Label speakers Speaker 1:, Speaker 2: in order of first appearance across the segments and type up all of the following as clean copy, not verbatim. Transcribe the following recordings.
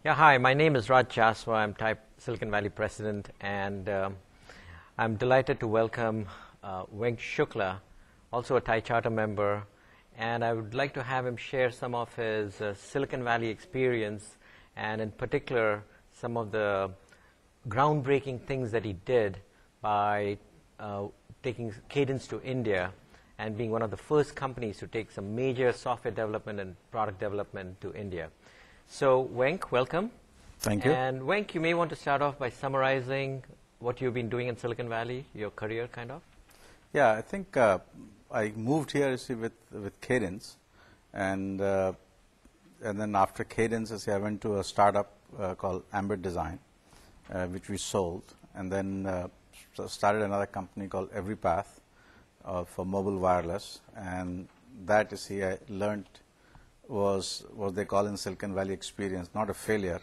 Speaker 1: Yeah, hi, my name is Raj Jaswa. I'm Silicon Valley president, and I'm delighted to welcome Venk Shukla, also a TiE Charter member, and I would like to have him share some of his Silicon Valley experience, and in particular, some of the groundbreaking things that he did by taking Cadence to India and being one of the first companies to take some major software development and product development to India. So, Venk, welcome.
Speaker 2: Thank you.
Speaker 1: And Venk, you may want to start off by summarizing what you've been doing in Silicon Valley, your career, kind of.
Speaker 2: Yeah, I think I moved here with Cadence, and then after Cadence, I went to a startup called Ambit Design, which we sold, and then started another company called EveryPath for mobile wireless, and that I learned was what they call in Silicon Valley experience, not a failure.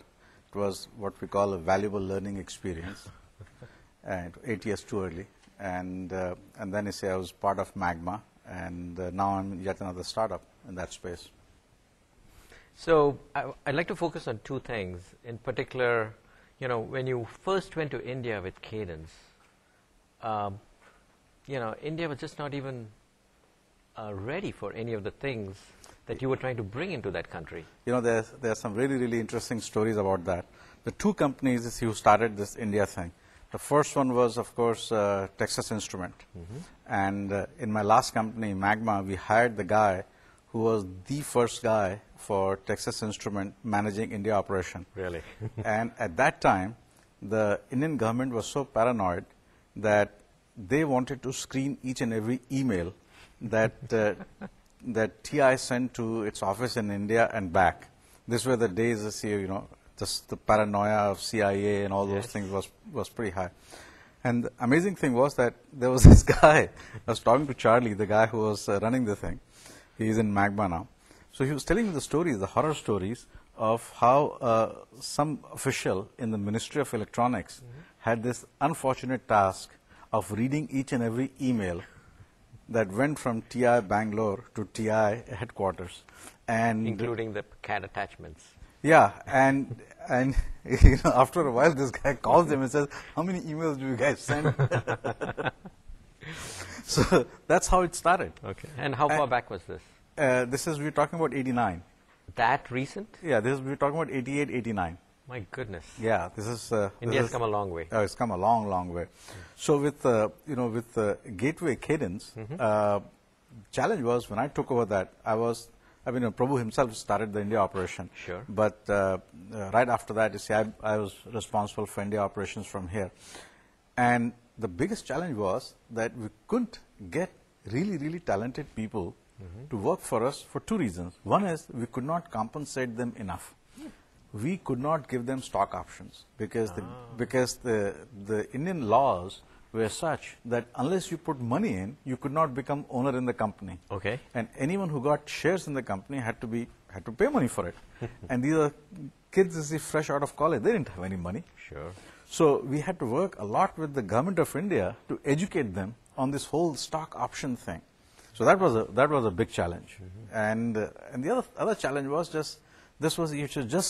Speaker 2: It was what we call a valuable learning experience, and 8 years too early. And then I was part of Magma, and now I'm in yet another startup in that space.
Speaker 1: So I'd like to focus on two things. In particular, when you first went to India with Cadence, India was just not even ready for any of the things that you were trying to bring into that country.
Speaker 2: There are some really, really interesting stories about that. The two companies who started this India thing. The first one was, of course, Texas Instrument. And in my last company, Magma, we hired the guy who was the first guy for Texas Instrument managing India operation.
Speaker 1: Really?
Speaker 2: And at that time, the Indian government was so paranoid that they wanted to screen each and every email that that TI sent to its office in India and back. These were the days, just the paranoia of CIA and all those things was pretty high. And the amazing thing was that there was this guy, I was talking to Charlie, the guy who was running the thing. He's in Magma now. So he was telling me the stories, the horror stories of how some official in the Ministry of Electronics had this unfortunate task of reading each and every email that went from TI Bangalore to TI headquarters, and
Speaker 1: including the CAD attachments.
Speaker 2: Yeah, and after a while, this guy calls them and says, "How many emails do you guys send?" So that's how it started.
Speaker 1: Okay. And how far back was this?
Speaker 2: We're talking about 89.
Speaker 1: That recent?
Speaker 2: Yeah, we're talking about 88, 89.
Speaker 1: My goodness.
Speaker 2: Yeah, this is
Speaker 1: India's come a long way.
Speaker 2: It's come a long, long way. So with Gateway Cadence, challenge was when I took over that, Prabhu himself started the India operation.
Speaker 1: Sure.
Speaker 2: But right after that, I was responsible for India operations from here, and the biggest challenge was that we couldn't get really, really talented people to work for us for two reasons. One is we could not compensate them enough. We could not give them stock options because the Indian laws were such that unless you put money in, you could not become owner in the company.
Speaker 1: Okay.
Speaker 2: And anyone who got shares in the company had to pay money for it. And these are kids fresh out of college. They didn't have any money.
Speaker 1: Sure.
Speaker 2: So we had to work a lot with the government of India to educate them on this whole stock option thing. So that was a big challenge. And the other challenge was just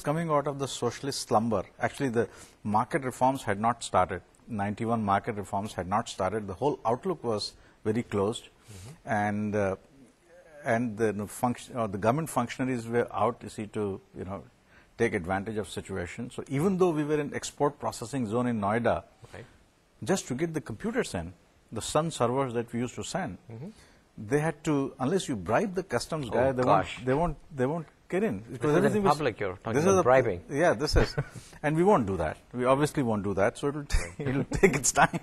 Speaker 2: coming out of the socialist slumber. Actually, the market reforms had not started. 91 market reforms had not started. The whole outlook was very closed, and the government functionaries were out to take advantage of situation. So even though we were in export processing zone in Noida, just to get the computers in, the Sun servers that we used to send, they had to, unless you bribe the customs guy, they won't get in.
Speaker 1: Because everything in public, you're talking about bribing.
Speaker 2: Yeah, this is. And we won't do that. We obviously won't do that. So it'll take its time.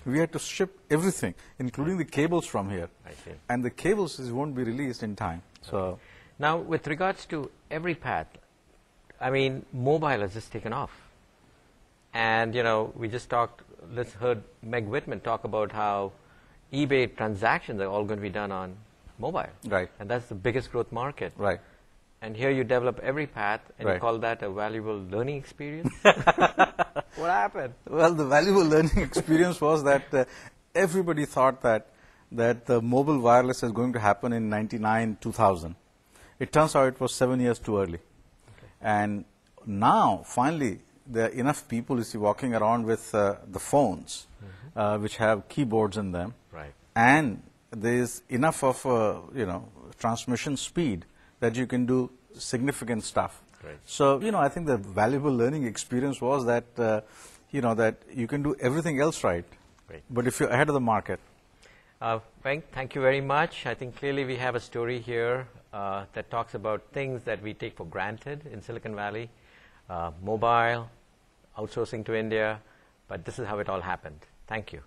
Speaker 2: We had to ship everything, including the cables from here.
Speaker 1: I see.
Speaker 2: And the cables won't be released in time. So
Speaker 1: now, with regards to EveryPath, mobile has just taken off. And, we just heard Meg Whitman talk about how eBay transactions are all going to be done on mobile.
Speaker 2: Right.
Speaker 1: And that's the biggest growth market.
Speaker 2: Right.
Speaker 1: And here you develop EveryPath, and you call that a valuable learning experience? What happened?
Speaker 2: Well, the valuable learning experience was that everybody thought that the mobile wireless is going to happen in 99, 2000. It turns out it was 7 years too early. Okay. And now, finally, there are enough people, you see, walking around with the phones, which have keyboards in them.
Speaker 1: Right.
Speaker 2: And there's enough of, transmission speed that you can do significant stuff.
Speaker 1: Right.
Speaker 2: So, I think the valuable learning experience was that, that you can do everything else right.
Speaker 1: Great.
Speaker 2: But if you're ahead of the market.
Speaker 1: Venk, thank you very much. I think clearly we have a story here that talks about things that we take for granted in Silicon Valley, mobile, outsourcing to India, but this is how it all happened. Thank you.